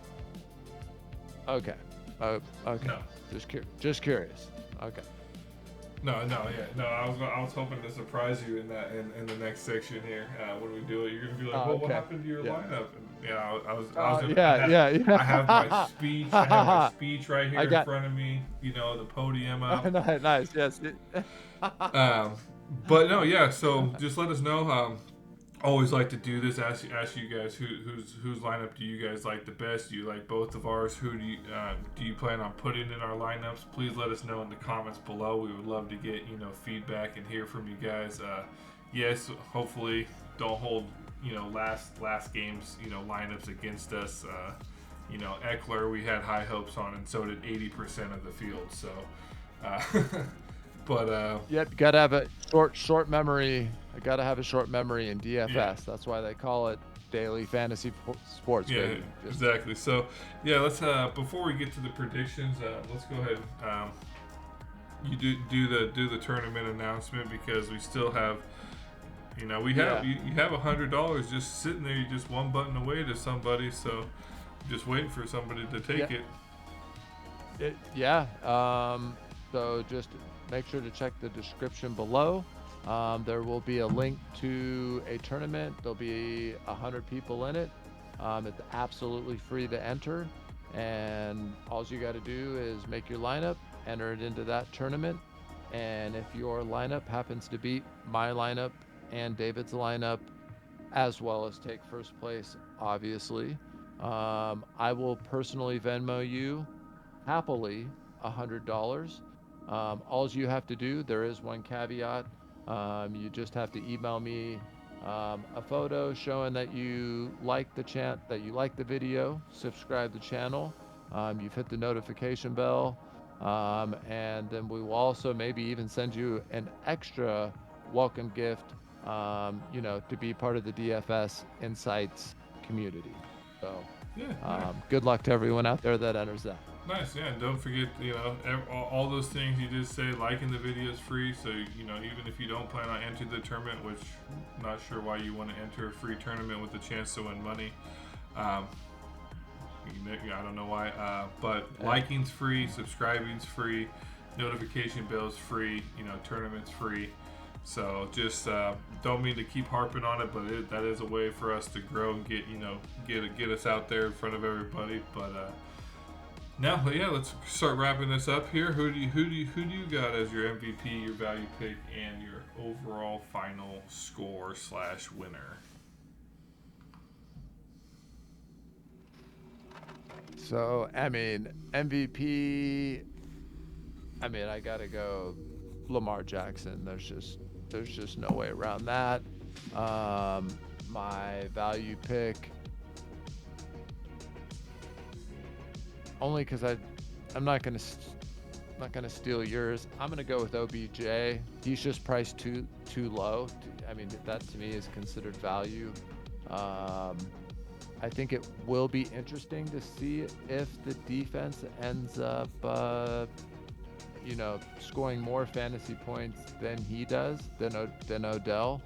Okay. Okay. No. Just curious. Okay. No. I was hoping to surprise you in the next section here when we do it. You're gonna be like, well, okay. what happened to your lineup? And, yeah, I was yeah. I have my speech. I have my speech right here in front of me. You know, the podium up. Nice. Yes. But no, yeah. So just let us know. Always like to do this. Ask you guys whose lineup do you guys like the best? Do you like both of ours? Who do you plan on putting in our lineups? Please let us know in the comments below. We would love to get feedback and hear from you guys. Yes, hopefully don't hold last game's lineups against us. Eckler we had high hopes on, and so did 80% of the field. So. But yep, gotta have a short memory. I gotta have a short memory in DFS. Yeah. That's why they call it daily fantasy sports. Yeah, baby. Exactly. So yeah, let's before we get to the predictions, let's go ahead. You do the tournament announcement because we still have. You have $100 just sitting there. You're just one button away to somebody. So just waiting for somebody to take it. So just make sure to check the description below. There will be a link to a tournament. There'll be 100 people in it. It's absolutely free to enter. And all you got to do is make your lineup, enter it into that tournament. And if your lineup happens to beat my lineup and David's lineup, as well as take first place, obviously, I will personally Venmo you happily $100. All you have to do, there is one caveat. You just have to email me a photo showing that you like the video, subscribe the channel, you've hit the notification bell, and then we will also maybe even send you an extra welcome gift, to be part of the DFS Insights community. So, good luck to everyone out there that enters that. Nice, yeah. And don't forget, all those things you just say. Liking the video is free, so even if you don't plan on entering the tournament, which I'm not sure why you want to enter a free tournament with a chance to win money. I don't know why, but liking's free, subscribing's free, notification bell's free, tournament's free. So just don't mean to keep harping on it, but that is a way for us to grow and get us out there in front of everybody. But let's start wrapping this up here. Who do you got as your MVP, your value pick, and your overall final score / winner? So MVP. I gotta go Lamar Jackson. There's just no way around that. My value pick, only because I'm not gonna steal yours. I'm gonna go with OBJ. He's just priced too low. That to me is considered value. I think it will be interesting to see if the defense ends up, scoring more fantasy points than he does, than Odell.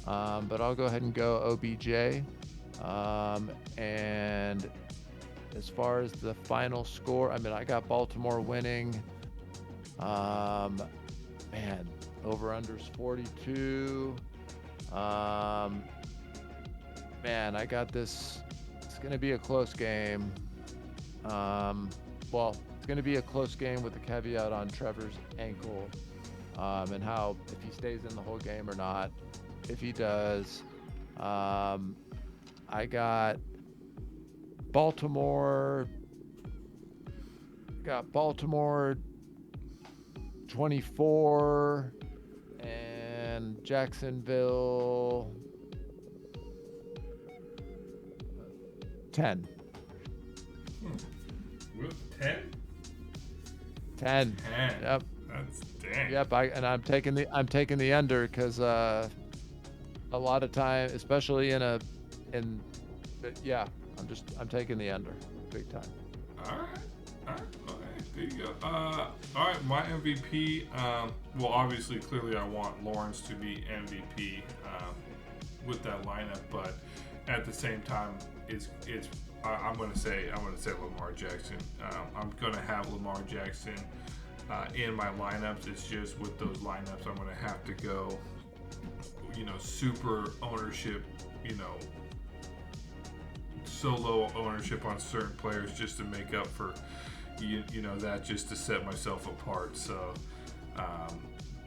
But I'll go ahead and go OBJ. And as far as the final score, I got Baltimore winning. Over-under's 42. I got this. It's going to be a close game. It's going to be a close game with the caveat on Trevor's ankle, and how, if he stays in the whole game or not. If he does, I got Baltimore 24 and Jacksonville 10. 10? 10. Yep. That's dang. Yep, I'm taking the under because a lot of time, especially yeah, I'm taking the under, big time. All right. Okay, there you go. All right, my MVP. Well, obviously, clearly, I want Lawrence to be MVP with that lineup, but at the same time, I'm going to say Lamar Jackson. I'm going to have Lamar Jackson in my lineups. It's just with those lineups, I'm going to have to go, super ownership, so low ownership on certain players just to make up for, that, just to set myself apart. So,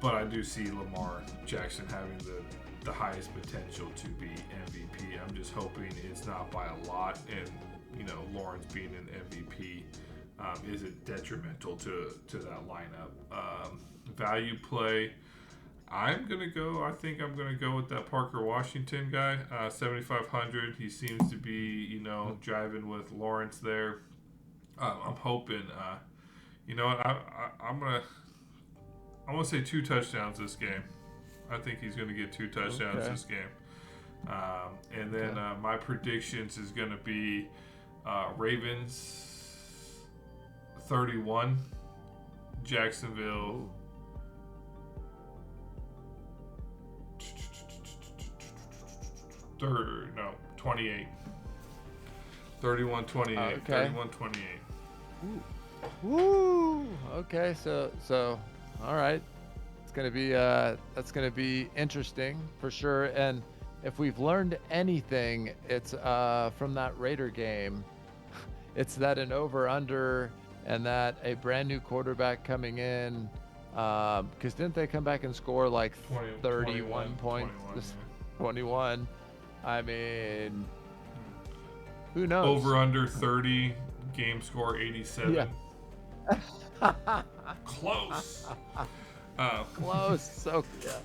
but I do see Lamar Jackson having the highest potential to be MVP. I'm just hoping it's not by a lot, and Lawrence being an MVP isn't detrimental to that lineup. Value play, I think I'm gonna go with that Parker Washington guy, 7,500. He seems to be driving with Lawrence there. I'm hoping. I'm gonna say 2 touchdowns this game. I think he's gonna get 2 touchdowns this game. And then my predictions is gonna be Ravens 31, Jacksonville 28. 31-28. Okay. 31-28. Woo! Okay, so all right. It's gonna be that's gonna be interesting for sure. And if we've learned anything, it's from that Raider game, it's that an over/under and that a brand new quarterback coming in. Because didn't they come back and score like 31 points? 21. I mean, who knows? Over/under 30, game score 87. Yeah. Close. Close. So yeah.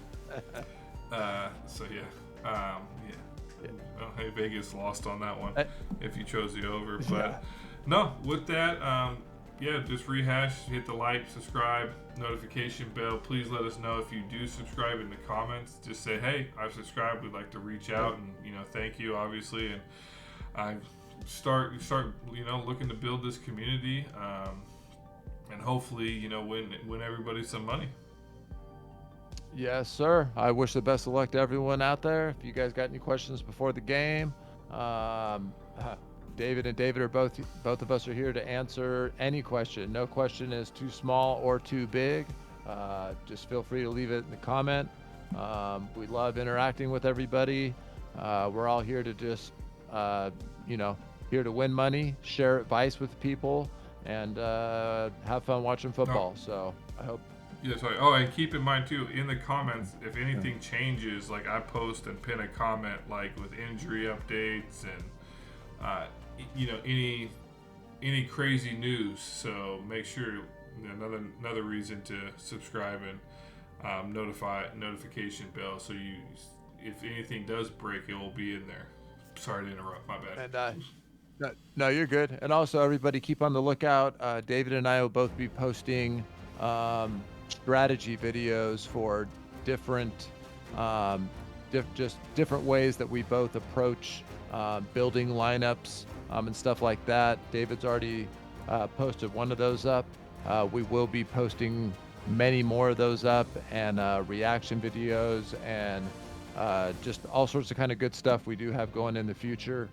So yeah. Well, hey, Vegas lost on that one if you chose the over. But no, with that, just rehash, hit the like, subscribe, notification bell. Please let us know if you do subscribe in the comments. Just say, hey, I've subscribed. We'd like to reach out and thank you, obviously. And I start looking to build this community, and hopefully win everybody some money. Yes, sir. I wish the best of luck to everyone out there. If you guys got any questions before the game, David and David are both of us are here to answer any question. No question is too small or too big. Just feel free to leave it in the comment. We love interacting with everybody. We're all here to just, here to win money, share advice with people, and have fun watching football. So I hope. Yeah, sorry. Oh, and keep in mind too, in the comments, if anything changes, like I post and pin a comment like with injury updates and any crazy news. So make sure another reason to subscribe and notification bell, so if anything does break, it will be in there. Sorry to interrupt. My bad. And no, you're good. And also, everybody, keep on the lookout. David and I will both be posting strategy videos for different different ways that we both approach building lineups and stuff like that. David's already posted one of those up. We will be posting many more of those up, and reaction videos, and just all sorts of kind of good stuff we do have going in the future.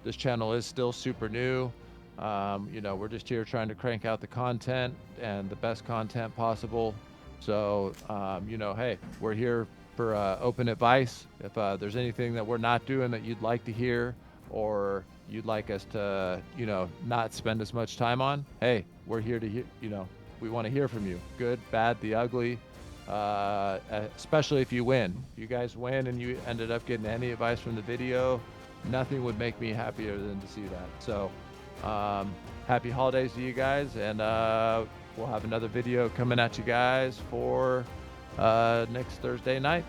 This channel is still super new. We're just here trying to crank out the content and the best content possible. So, hey, we're here for open advice. If there's anything that we're not doing that you'd like to hear, or you'd like us to, not spend as much time on, hey, we're here to hear, we want to hear from you. Good, bad, the ugly, especially if you win. If you guys win and you ended up getting any advice from the video, nothing would make me happier than to see that. So, happy holidays to you guys, and we'll have another video coming at you guys for next Thursday night.